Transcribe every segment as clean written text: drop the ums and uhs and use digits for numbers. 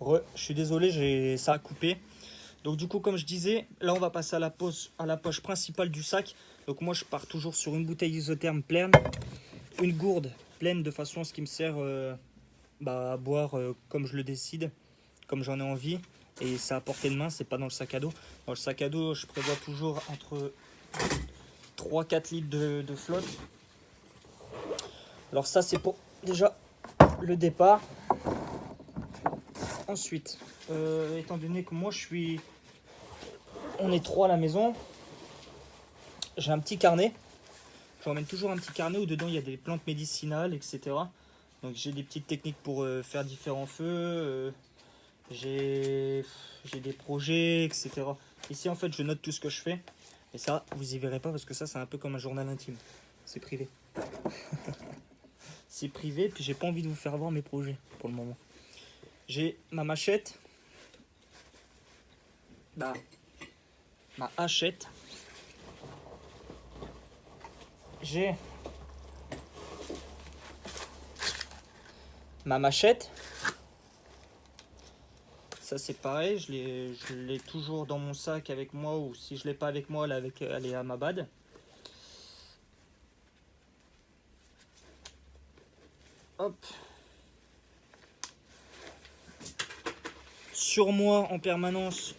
Je suis désolé, ça a coupé. Donc du coup, comme je disais, là on va passer à la poche principale du sac. Donc moi je pars toujours sur une bouteille isotherme pleine, une gourde pleine de façon à ce qui me sert à boire comme je le décide, comme j'en ai envie. Et c'est à portée de main, c'est pas dans le sac à dos. Dans le sac à dos, je prévois toujours entre 3-4 litres de flotte. Alors ça c'est pour déjà le départ. Ensuite, étant donné que moi on est 3 à la maison, j'ai un petit carnet. J'emmène toujours un petit carnet où dedans il y a des plantes médicinales, etc. Donc j'ai des petites techniques pour faire différents feux. J'ai des projets, etc. Ici en fait je note tout ce que je fais. Et ça, vous y verrez pas parce que ça c'est un peu comme un journal intime. C'est privé. C'est privé, puis j'ai pas envie de vous faire voir mes projets pour le moment. J'ai ma machette. Ma hachette. J'ai ma machette. Ça c'est pareil, je l'ai toujours dans mon sac avec moi, ou si je l'ai pas avec moi, elle est à ma bad. Hop. Sur moi en permanence,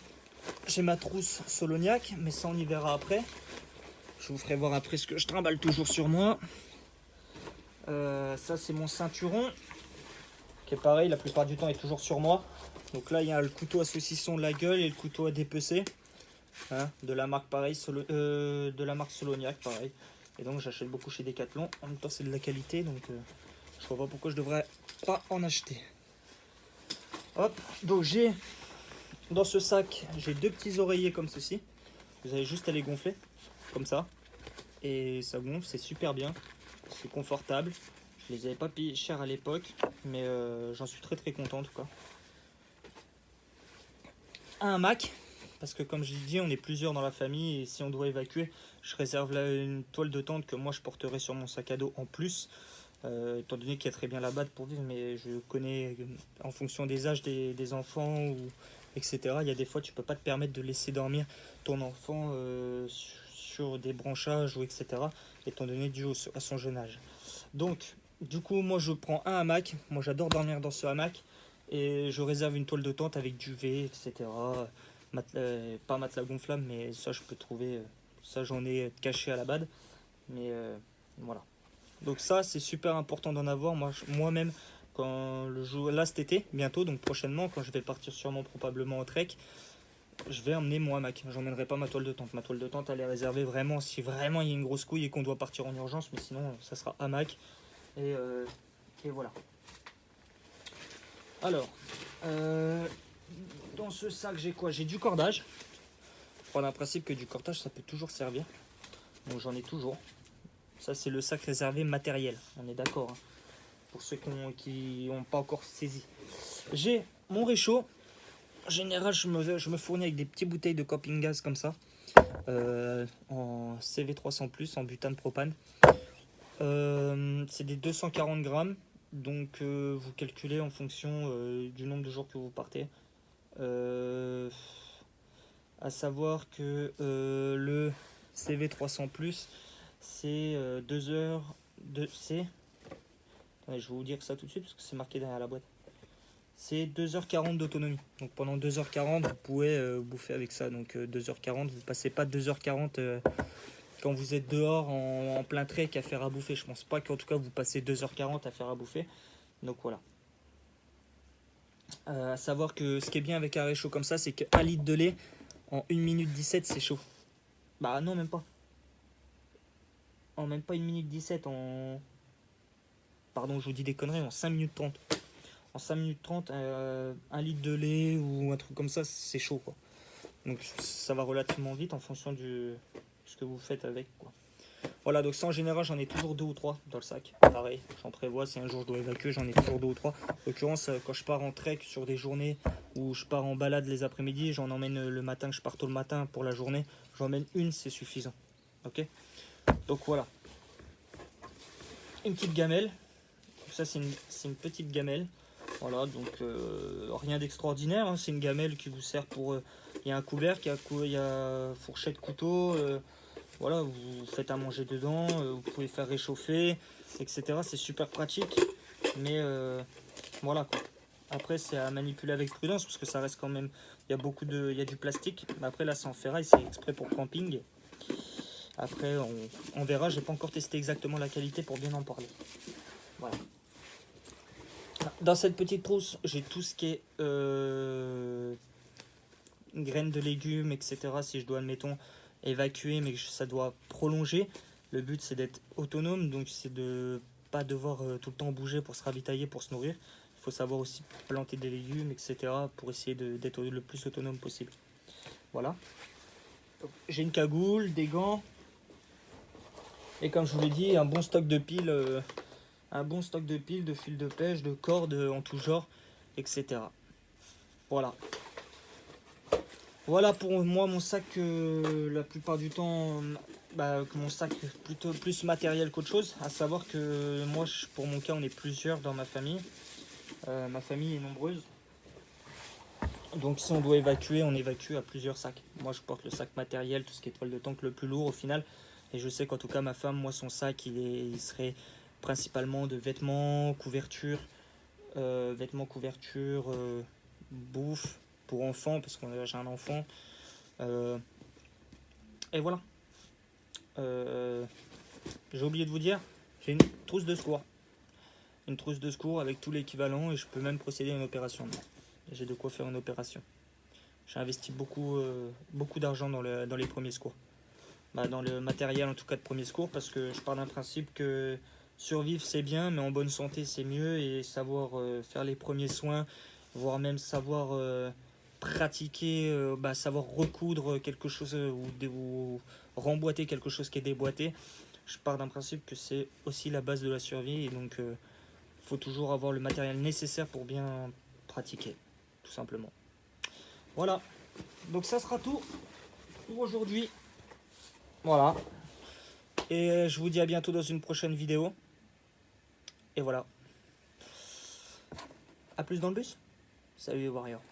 j'ai ma trousse Soloniac, mais ça on y verra après. Je vous ferai voir après ce que je trimballe toujours sur moi. Ça c'est mon ceinturon, qui est pareil, la plupart du temps est toujours sur moi. Donc là il y a le couteau à saucisson de la gueule et le couteau à dépecer. De la marque pareil, de la marque Soloniac pareil. Et donc j'achète beaucoup chez Decathlon. En même temps c'est de la qualité, donc je vois pas pourquoi je devrais pas en acheter. Hop, donc j'ai dans ce sac, j'ai 2 petits oreillers comme ceci. Vous avez juste à les gonfler, comme ça. Et ça gonfle, c'est super bien. C'est confortable. Je les avais pas payés cher à l'époque, mais j'en suis très très content en tout cas. Un hamac, parce que comme je l'ai dit, on est plusieurs dans la famille et si on doit évacuer, je réserve là une toile de tente que moi je porterai sur mon sac à dos en plus. Étant donné qu'il y a très bien la batte pour vivre, mais je connais en fonction des âges des enfants, etc. Il y a des fois tu peux pas te permettre de laisser dormir ton enfant sur des branchages ou etc. Étant donné dû à son jeune âge. Donc du coup moi je prends un hamac, moi j'adore dormir dans ce hamac et je réserve une toile de tente avec duvet, etc. Pas matelas gonflable, mais ça je peux trouver, ça j'en ai caché à la bad, mais voilà. Donc ça c'est super important d'en avoir. Moi-même quand le jour là cet été bientôt, donc prochainement quand je vais partir sûrement probablement au trek, je vais emmener mon hamac. J'emmènerai pas ma toile de tente. Ma toile de tente elle est réservée vraiment si vraiment il y a une grosse couille et qu'on doit partir en urgence, mais sinon ça sera hamac et voilà. Alors dans ce sac j'ai quoi? J'ai du cordage. Je prends un principe que du cordage ça peut toujours servir, donc j'en ai toujours. Ça c'est le sac réservé matériel, on est d'accord, hein, pour ceux qui n'ont pas encore saisi. J'ai mon réchaud. En général, je me fournis avec des petites bouteilles de camping gaz comme ça, en CV300+, en butane propane. C'est des 240 grammes, donc vous calculez en fonction du nombre de jours que vous partez. À savoir que le CV300+, c'est 2 heures de... Attendez, je vais vous dire ça tout de suite parce que c'est marqué derrière la boîte. C'est 2h40 d'autonomie. Donc pendant 2h40, vous pouvez bouffer avec ça. Donc 2h40, vous passez pas 2h40 quand vous êtes dehors en plein trek à faire à bouffer. Je pense pas qu'en tout cas vous passez 2h40 à faire à bouffer. Donc voilà. À savoir que ce qui est bien avec un réchaud comme ça, c'est qu'1 litre de lait en 1 minute 17, c'est chaud. Bah non, même pas. En même pas 1 minute 17, Pardon, je vous dis des conneries, en 5 minutes 30. En 5 minutes 30, 1 litre de lait ou un truc comme ça, c'est chaud quoi. Donc ça va relativement vite en fonction de ce que vous faites avec quoi. Voilà, donc ça en général j'en ai toujours 2 ou 3 dans le sac. Pareil, j'en prévois, si un jour je dois évacuer, j'en ai toujours 2 ou 3. En l'occurrence, quand je pars en trek sur des journées où je pars en balade les après-midi, j'en emmène le matin, que je pars tôt le matin pour la journée, j'emmène une, c'est suffisant. Ok. Donc voilà. Une petite gamelle. Ça c'est une petite gamelle. Voilà, donc rien d'extraordinaire, hein. C'est une gamelle qui vous sert pour... Il y a un couvercle, il y a fourchette, couteau, voilà, vous faites à manger dedans, vous pouvez faire réchauffer, etc. C'est super pratique, mais voilà quoi. Après, c'est à manipuler avec prudence parce que ça reste quand même... il y a du plastique, mais après là c'est en ferraille, c'est exprès pour camping. Après, on verra, j'ai pas encore testé exactement la qualité pour bien en parler. Voilà. Dans cette petite trousse, j'ai tout ce qui est graines de légumes, etc. Si je dois, admettons, évacuer, mais que ça doit prolonger, le but c'est d'être autonome, donc c'est de pas devoir tout le temps bouger pour se ravitailler, pour se nourrir. Il faut savoir aussi planter des légumes, etc. pour essayer d'être le plus autonome possible. Voilà. J'ai une cagoule, des gants, et comme je vous l'ai dit, un bon stock de piles, de fils de pêche, de cordes en tout genre, etc. Voilà. Voilà pour moi mon sac, la plupart du temps, mon sac plutôt plus matériel qu'autre chose. À savoir que moi, pour mon cas, on est plusieurs dans ma famille. Ma famille est nombreuse. Donc si on doit évacuer, on évacue à plusieurs sacs. Moi je porte le sac matériel, tout ce qui est toile de tank le plus lourd au final. Et je sais qu'en tout cas ma femme, moi son sac il serait principalement de vêtements, couverture, bouffe pour enfants parce que j'ai un enfant. Et voilà. J'ai oublié de vous dire, j'ai une trousse de secours. Une trousse de secours avec tout l'équivalent et je peux même procéder à une opération. J'ai de quoi faire une opération. J'ai investi beaucoup d'argent dans les premiers secours. Dans le matériel en tout cas de premiers secours parce que je pars d'un principe que survivre c'est bien mais en bonne santé c'est mieux et savoir faire les premiers soins, voire même savoir pratiquer, savoir recoudre quelque chose ou remboîter quelque chose qui est déboîté. Je pars d'un principe que c'est aussi la base de la survie et donc faut toujours avoir le matériel nécessaire pour bien pratiquer, tout simplement. Voilà, donc ça sera tout pour aujourd'hui. Voilà, et je vous dis à bientôt dans une prochaine vidéo. Et voilà, à plus dans le bus. Salut les warriors.